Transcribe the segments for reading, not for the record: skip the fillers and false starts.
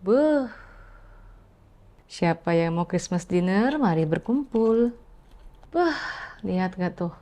Beuh, siapa yang mau Christmas dinner? Mari berkumpul. Wah, lihat gak tuh?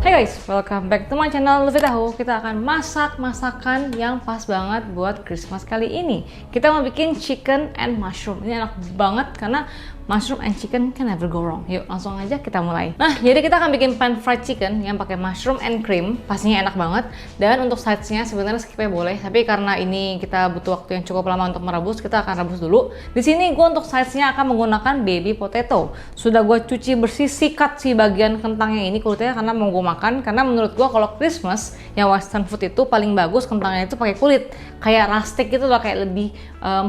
Hey guys, welcome back to my channel Luffy Tahu. Kita akan masak masakan yang pas banget buat Christmas kali ini. Kita mau bikin chicken and mushroom. Ini enak banget karena mushroom and chicken can never go wrong. Yuk langsung aja kita mulai. Nah, jadi kita akan bikin pan fried chicken yang pakai mushroom and cream. Pastinya enak banget. Dan untuk sides-nya sebenarnya skipnya boleh, tapi karena ini kita butuh waktu yang cukup lama untuk merebus, kita akan rebus dulu. Di sini gue untuk sides-nya akan menggunakan baby potato. Sudah gue cuci bersih, sikat si bagian kentangnya ini kulitnya karena mau gue makan. Karena menurut gue kalau Christmas yang western food itu paling bagus kentangnya itu pakai kulit, kayak rustic gitu loh, kayak lebih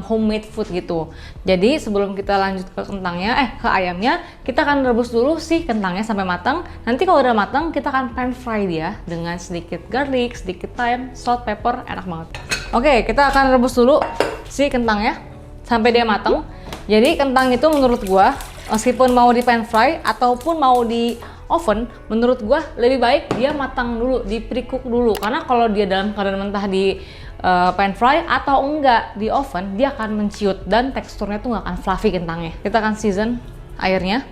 homemade food gitu. Jadi sebelum kita lanjut ke ke ayamnya, kita akan rebus dulu sih kentangnya sampai matang. Nanti kalau udah matang, kita akan pan fry dia dengan sedikit garlic, sedikit thyme, salt, pepper, enak banget. Oke, kita akan rebus dulu si kentangnya sampai dia matang. Jadi kentang itu menurut gua, meskipun mau di pan fry ataupun mau di oven, menurut gua lebih baik dia matang dulu, di pre-cook dulu. Karena kalau dia dalam keadaan mentah di pan fry atau enggak di oven, dia akan menciut dan teksturnya tuh nggak akan fluffy kentangnya. Kita akan season airnya.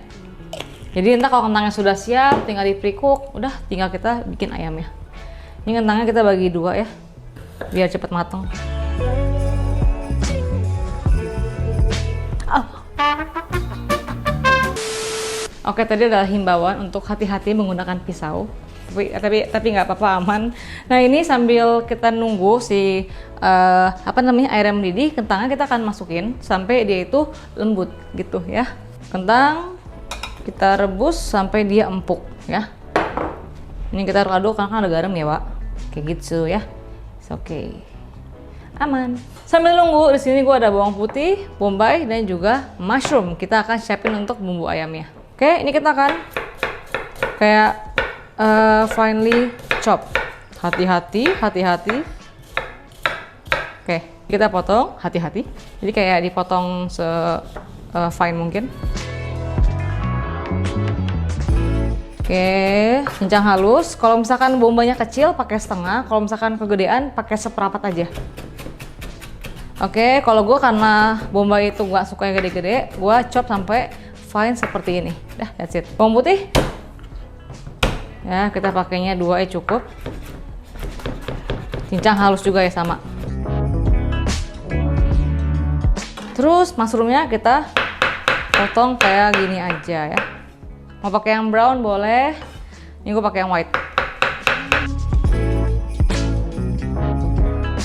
Jadi entah kalau kentangnya sudah siap, tinggal di pre-cook, udah tinggal kita bikin ayamnya. Ini kentangnya kita bagi dua ya, biar cepet matang. Oke, tadi adalah himbauan untuk hati-hati menggunakan pisau. Tapi nggak apa-apa, aman. Nah, ini sambil kita nunggu si airnya mendidih, kentangnya kita akan masukin sampai dia itu lembut gitu ya. Kentang kita rebus sampai dia empuk ya. Ini kita aduk karena kan ada garam ya, Pak. Kayak gitu ya. Oke. Aman. Sambil nunggu, di sini gua ada bawang putih, bombay dan juga mushroom. Kita akan siapin untuk bumbu ayamnya. Oke, ini kita akan kayak finely chop. Hati-hati. Oke, kita potong hati-hati. Jadi kayak dipotong fine mungkin. Oke, cincang halus. Kalau misalkan bombaynya kecil pakai setengah, kalau misalkan kegedean pakai seperempat aja. Oke, kalau gue karena bombay itu gak suka yang gede-gede, gue chop sampai fine seperti ini. Dah, that's it. Bawang putih. Ya, kita pakainya 2 cukup. Cincang halus juga ya sama. Terus mushroomnya kita potong kayak gini aja ya. Mau pakai yang brown boleh. Ini gue pakai yang white.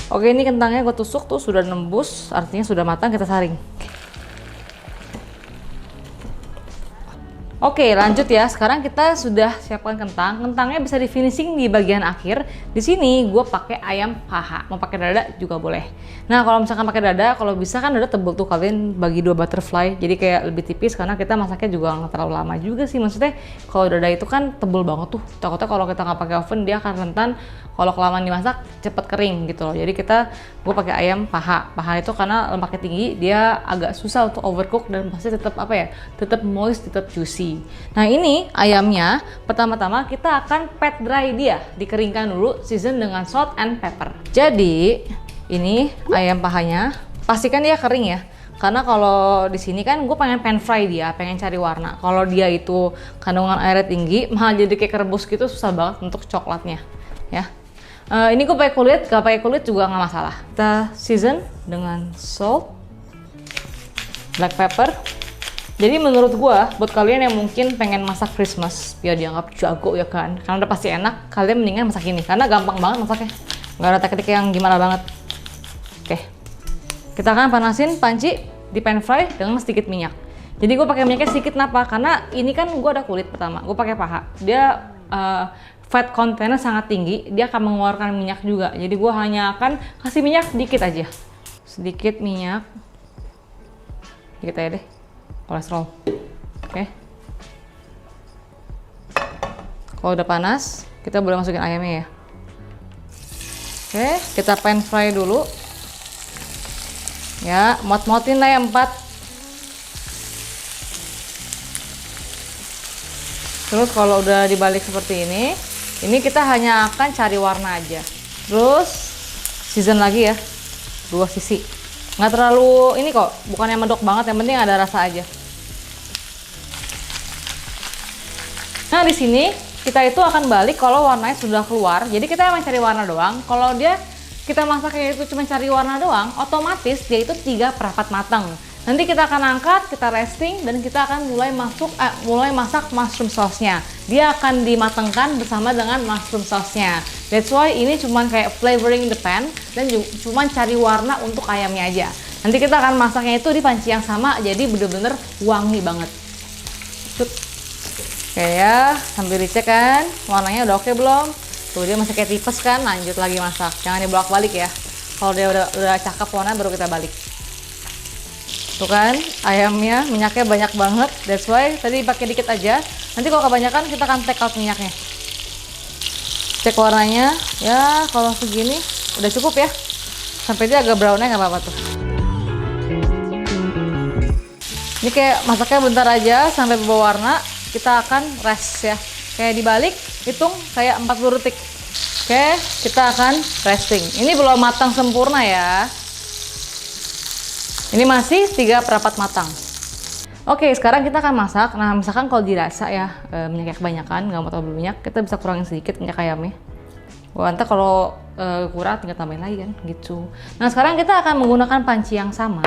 Oke, ini kentangnya gue tusuk tuh sudah nembus, artinya sudah matang, kita saring. Oke, lanjut ya. Sekarang kita sudah siapkan kentang. Kentangnya bisa di finishing di bagian akhir. Di sini gue pakai ayam paha. Mau pakai dada juga boleh. Nah, kalau misalkan pakai dada, kalau bisa kan dada tebel tuh, kalian bagi 2 butterfly. Jadi kayak lebih tipis karena kita masaknya juga nggak terlalu lama juga sih. Maksudnya kalau dada itu kan tebel banget tuh. Takutnya kalau kita nggak pakai oven dia akan rentan. Kalau kelamaan dimasak cepet kering gitu loh. Jadi gue pakai ayam paha. Paha itu karena lemaknya tinggi, dia agak susah untuk overcook dan pasti tetap tetap moist, tetap juicy. Nah, ini ayamnya pertama-tama kita akan pat dry dia, dikeringkan dulu, season dengan salt and pepper. Jadi ini ayam pahanya, pastikan dia kering ya. Karena kalau di sini kan gue pengen pan fry dia, pengen cari warna. Kalau dia itu kandungan airnya tinggi, malah jadi kayak rebus gitu, susah banget untuk coklatnya ya. Ini gue pakai kulit, gak pakai kulit juga nggak masalah. Kita season dengan salt, black pepper. Jadi menurut gue, buat kalian yang mungkin pengen masak Christmas biar dianggap jago ya kan, karena udah pasti enak, kalian mendingan masak ini karena gampang banget masaknya, nggak ada teknik yang gimana banget. Oke, kita akan panasin panci di pan fry dengan sedikit minyak. Jadi gue pakai minyaknya sedikit, kenapa? Karena ini kan gue ada kulit pertama, gue pakai paha, dia fat content sangat tinggi, dia akan mengeluarkan minyak juga. Jadi gue hanya akan kasih minyak sedikit aja, sedikit minyak, dikit aja deh, kolesterol. Oke. Kalau udah panas, kita boleh masukin ayamnya ya. Oke, kita pan fry dulu. Ya, mot-motin lah ya 4. Terus kalau udah dibalik seperti ini kita hanya akan cari warna aja. Terus season lagi ya, 2 sisi. Nggak terlalu ini kok, bukan yang medok banget, yang penting ada rasa aja. Nah di sini kita itu akan balik kalau warnanya sudah keluar. Jadi kita emang cari warna doang. Kalau kita masaknya itu cuma cari warna doang, otomatis dia itu 3/4 matang. Nanti kita akan angkat, kita resting, dan kita akan mulai masak mushroom sauce-nya. Dia akan dimatangkan bersama dengan mushroom sauce-nya. That's why ini cuma kayak flavoring the pan dan cuma cari warna untuk ayamnya aja. Nanti kita akan masaknya itu di panci yang sama, jadi bener-bener wangi banget. Oke ya, sambil dicek kan warnanya udah oke belum? Tuh dia masih kayak tipes kan, lanjut lagi masak. Jangan dibolak-balik ya. Kalau dia udah cakep warnanya baru kita balik. Tuh kan, ayamnya minyaknya banyak banget. That's why tadi pakai dikit aja. Nanti kalau kebanyakan kita akan take out minyaknya. Cek warnanya, ya kalau segini udah cukup ya. Sampai dia agak brownnya nggak apa-apa tuh. Ini kayak masaknya bentar aja sampai berubah warna. Kita akan rest ya, kayak dibalik hitung kayak 40 detik. Oke, kita akan resting. Ini belum matang sempurna ya, ini masih 3/4 matang. Oke, sekarang kita akan masak. Nah misalkan kalau dirasa ya minyaknya kebanyakan, nggak mau terlalu banyak, kita bisa kurangin sedikit minyak ayamnya. Wah, ntar kalau kurang tinggal tambahin lagi kan gitu. Nah sekarang kita akan menggunakan panci yang sama.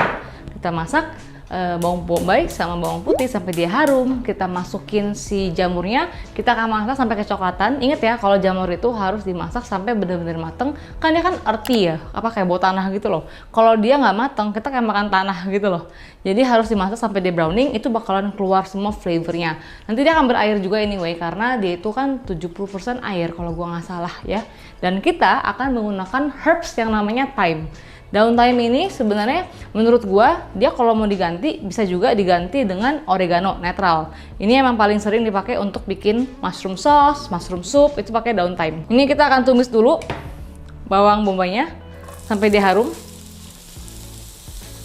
Kita masak bawang bombay sama bawang putih sampai dia harum. Kita masukin si jamurnya, kita akan masak sampai kecoklatan. Ingat ya, kalau jamur itu harus dimasak sampai benar-benar mateng. Kan dia kan earthy ya, apa kayak bau tanah gitu loh. Kalau dia nggak mateng, kita kayak makan tanah gitu loh. Jadi harus dimasak sampai dia browning, itu bakalan keluar semua flavornya. Nanti dia akan berair juga anyway, karena dia itu kan 70% air kalau gua nggak salah ya. Dan kita akan menggunakan herbs yang namanya thyme. Daun thyme ini sebenarnya menurut gua dia kalau mau diganti bisa juga diganti dengan oregano netral. Ini emang paling sering dipakai untuk bikin mushroom sauce, mushroom soup, itu pakai daun thyme. Ini kita akan tumis dulu bawang bombaynya sampai dia harum.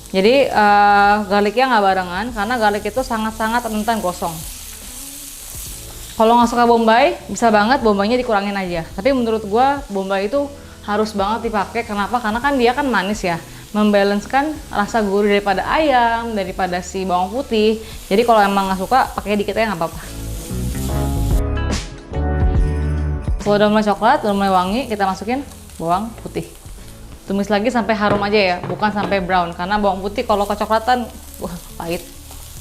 Jadi garlicnya nggak barengan karena garlic itu sangat-sangat rentan gosong. Kalau nggak suka bombay, bisa banget bombaynya dikurangin aja. Tapi menurut gua bombay itu harus banget dipakai. Kenapa? Karena kan dia kan manis ya, membalancekan rasa gurih daripada ayam, daripada si bawang putih. Jadi kalau emang nggak suka, pakai dikit aja nggak apa-apa. Kalau udah mulai coklat, udah mulai wangi, kita masukin bawang putih. Tumis lagi sampai harum aja ya, bukan sampai brown. Karena bawang putih kalau kecoklatan, wah pahit.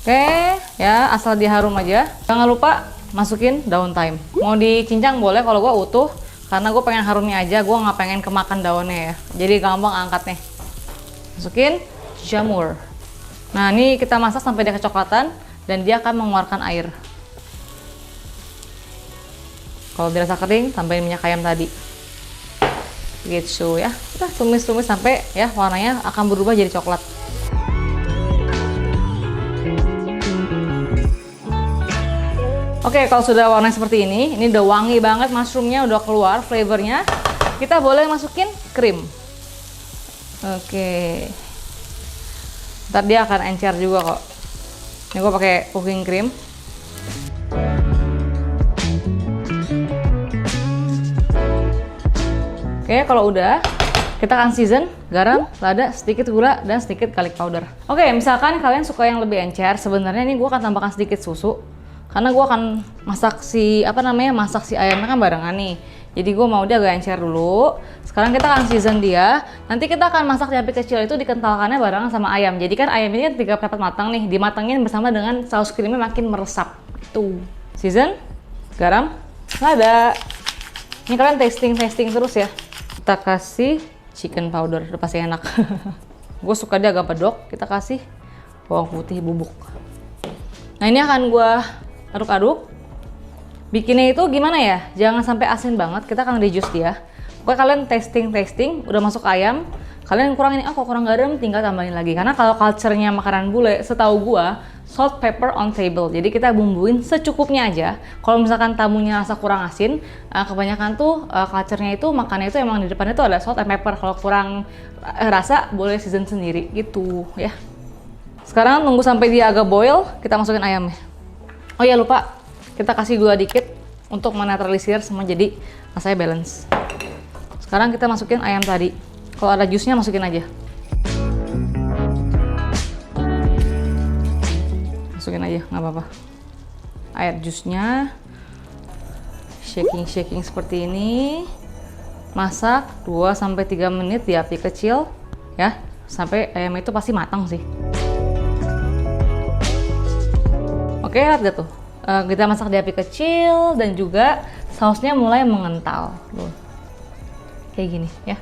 Oke, ya asal dia harum aja. Jangan lupa masukin daun thyme. Mau dicincang boleh, kalau gua utuh. Karena gue pengen harumnya aja, gue nggak pengen kemakan daunnya ya. Jadi gampang angkatnya. Masukin jamur. Nah ini kita masak sampai dia kecoklatan dan dia akan mengeluarkan air. Kalau dirasa kering, tambahin minyak ayam tadi. Gitu ya. Udah tumis-tumis sampai ya warnanya akan berubah jadi coklat. Oke, kalau sudah warna seperti ini udah wangi banget, mushroomnya udah keluar flavornya, kita boleh masukin krim. Oke, ntar dia akan encer juga kok. Ini gue pakai cooking cream. Oke, kalau udah, kita akan season garam, lada, sedikit gula, dan sedikit garlic powder. Oke, misalkan kalian suka yang lebih encer, sebenarnya ini gue akan tambahkan sedikit susu. Karena gue akan masak si ayamnya kan barengan nih. Jadi gue mau dia agak encer dulu. Sekarang kita akan season dia. Nanti kita akan masak di api kecil itu dikentalkannya barengan sama ayam. Jadi kan ayam ini kan 3/4 matang nih, dimatangin bersama dengan saus krimnya makin meresap. Tuh. Season, garam, lada. Ini kalian tasting terus ya. Kita kasih chicken powder, udah pasti enak. Gue suka dia agak pedok. Kita kasih bawang putih bubuk. Nah ini akan gue aduk-aduk. Bikinnya itu gimana ya? Jangan sampai asin banget, kita akan reduce dia. Pokoknya kalian tasting, udah masuk ayam, Kalian kurang ini, kok kurang garam, tinggal tambahin lagi. Karena kalau culture-nya makanan bule, setahu gua, salt, pepper on table. Jadi kita bumbuin secukupnya aja. Kalau misalkan tamunya rasa kurang asin, kebanyakan tuh culture-nya itu makannya itu emang di depannya tuh ada salt and pepper. Kalau kurang rasa, boleh season sendiri gitu ya. Sekarang nunggu sampai dia agak boil, kita masukin ayamnya. Oh ya lupa, kita kasih gula dikit untuk menetralisir semua jadi rasanya balance. Sekarang kita masukin ayam tadi. Kalau ada jusnya masukin aja. Masukin aja, nggak apa-apa. Air jusnya. Shaking seperti ini. Masak 2-3 menit di api kecil ya. Sampai ayam itu pasti matang sih. Oke, lihat gak tuh? Kita masak di api kecil dan juga sausnya mulai mengental. Loh. Kayak gini ya.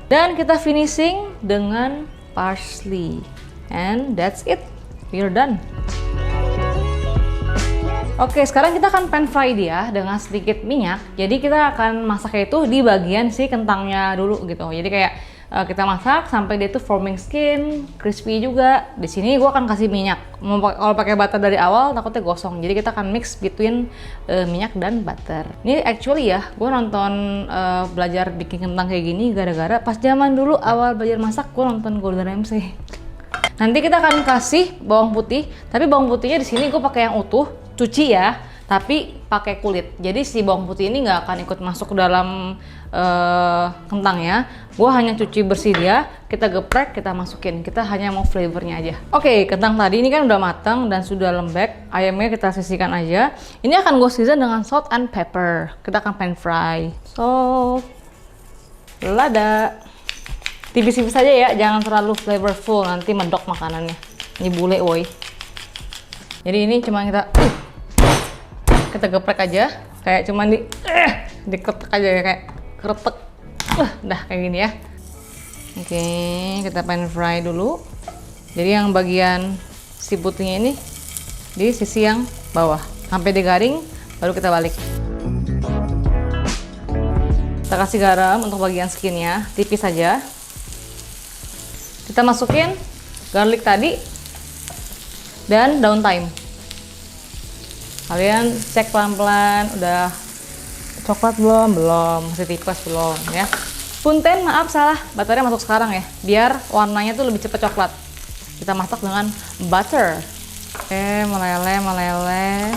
Dan kita finishing dengan parsley. And that's it. We're done. Oke, sekarang kita akan pan fry dia dengan sedikit minyak. Jadi kita akan masaknya itu di bagian si kentangnya dulu gitu. Jadi kayak kita masak sampai dia itu forming skin, crispy juga. Di sini gue akan kasih minyak. Kalau pakai butter dari awal takutnya gosong. Jadi kita akan mix between minyak dan butter. Ini actually ya, gue nonton belajar bikin kentang kayak gini gara-gara pas zaman dulu awal belajar masak gue nonton Gordon Ramsay. Nanti kita akan kasih bawang putih, tapi bawang putihnya di sini gue pakai yang utuh, cuci ya, tapi pakai kulit. Jadi si bawang putih ini nggak akan ikut masuk ke dalam kentangnya. Gue hanya cuci bersih dia, kita geprek, kita masukin. Kita hanya mau flavornya aja. Oke, kentang tadi ini kan udah matang dan sudah lembek. Ayamnya kita sisihkan aja. Ini akan gue season dengan salt and pepper. Kita akan pan fry. Salt, lada. Tipis-tipis aja ya, jangan terlalu flavorful, nanti medok makanannya. Ini bule woi. Jadi ini cuma kita geprek aja, kayak cuman diketek aja ya, kayak keretek. Dah kayak gini ya. Oke, kita pan fry dulu. Jadi yang bagian si putihnya ini di sisi yang bawah. Sampai dia garing, baru kita balik. Kita kasih garam untuk bagian skinnya, tipis saja. Kita masukin garlic tadi dan daun thyme. Kalian cek pelan-pelan, udah coklat belum? Belum, masih tipes belum ya. Punten, maaf salah, butternya masuk sekarang ya, biar warnanya tuh lebih cepat coklat. Kita masak dengan butter. Oke, meleleh.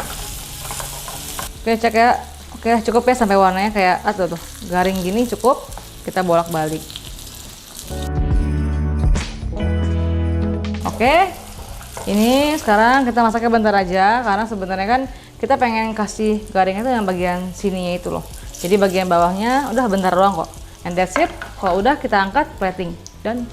Oke, cek ya. Oke, cukup ya sampai warnanya kayak tuh garing gini cukup. Kita bolak-balik. Oke, ini sekarang kita masaknya bentar aja karena sebenarnya kan kita pengen kasih garingnya itu yang bagian sininya itu loh. Jadi bagian bawahnya udah bentar doang kok. And that's it. Kalau udah kita angkat plating. Done.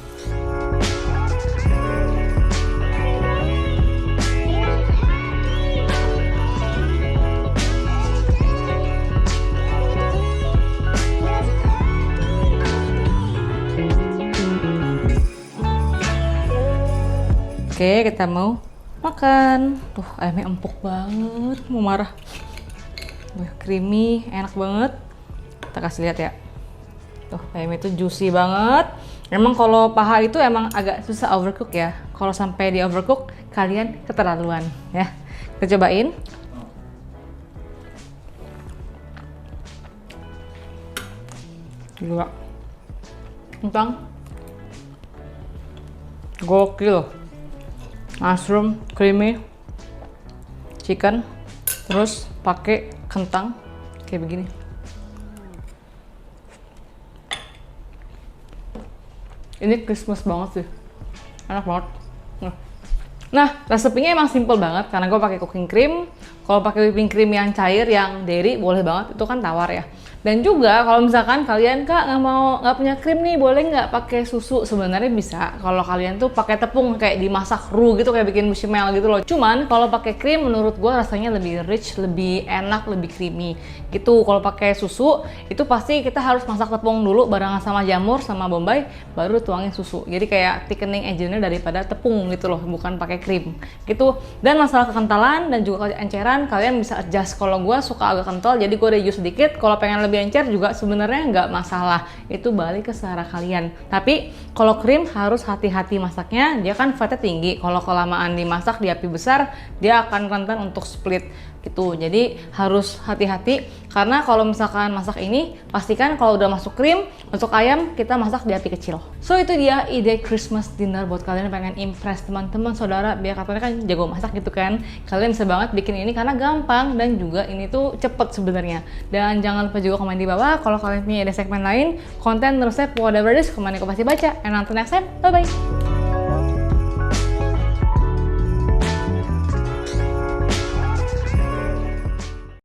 Oke, kita mau makan. Tuh, ayamnya empuk banget, mau marah. Creamy, enak banget. Kita kasih lihat ya. Tuh, ayamnya itu juicy banget. Emang kalau paha itu emang agak susah overcook ya. Kalau sampai di overcook, kalian keterlaluan ya. Kita cobain. Gila. Kentang. Gokil. Mushroom, creamy, chicken, terus pakai kentang kayak begini. Ini Christmas banget sih, enak banget. Nah, resepnya emang simple banget karena gue pakai cooking cream. Kalau pakai whipping cream yang cair, yang dairy boleh banget, itu kan tawar ya. Dan juga kalau misalkan kalian nggak punya krim nih, boleh nggak pakai susu? Sebenarnya bisa. Kalau kalian tuh pakai tepung kayak dimasak roux gitu, kayak bikin mushmallow gitu loh. Cuman kalau pakai krim menurut gue rasanya lebih rich, lebih enak, lebih creamy gitu. Kalau pakai susu itu pasti kita harus masak tepung dulu barengan sama jamur sama bombay, baru tuangin susu. Jadi kayak thickening agentnya daripada tepung gitu loh, bukan pakai krim gitu. Dan masalah kekentalan dan juga enceran saran, kalian bisa adjust. Kalau gue suka agak kental, jadi gue reduce sedikit. Kalau pengen lebih encer juga sebenarnya nggak masalah. Itu balik ke selera kalian. Tapi kalau krim harus hati-hati masaknya, dia kan fatnya tinggi. Kalau kelamaan dimasak di api besar, dia akan rentan untuk split gitu. Jadi harus hati-hati karena kalau misalkan masak ini, pastikan kalau udah masuk krim, untuk ayam kita masak di api kecil. So itu dia ide Christmas dinner buat kalian yang pengen impress teman-teman, saudara, biar katanya kan jago masak gitu kan. Kalian bisa banget bikin ini karena gampang dan juga ini tuh cepet sebenarnya. Dan jangan lupa juga komen di bawah kalau kalian punya ide segmen lain, konten terusnya whatever it is, komen aku pasti baca. And until next time, bye bye.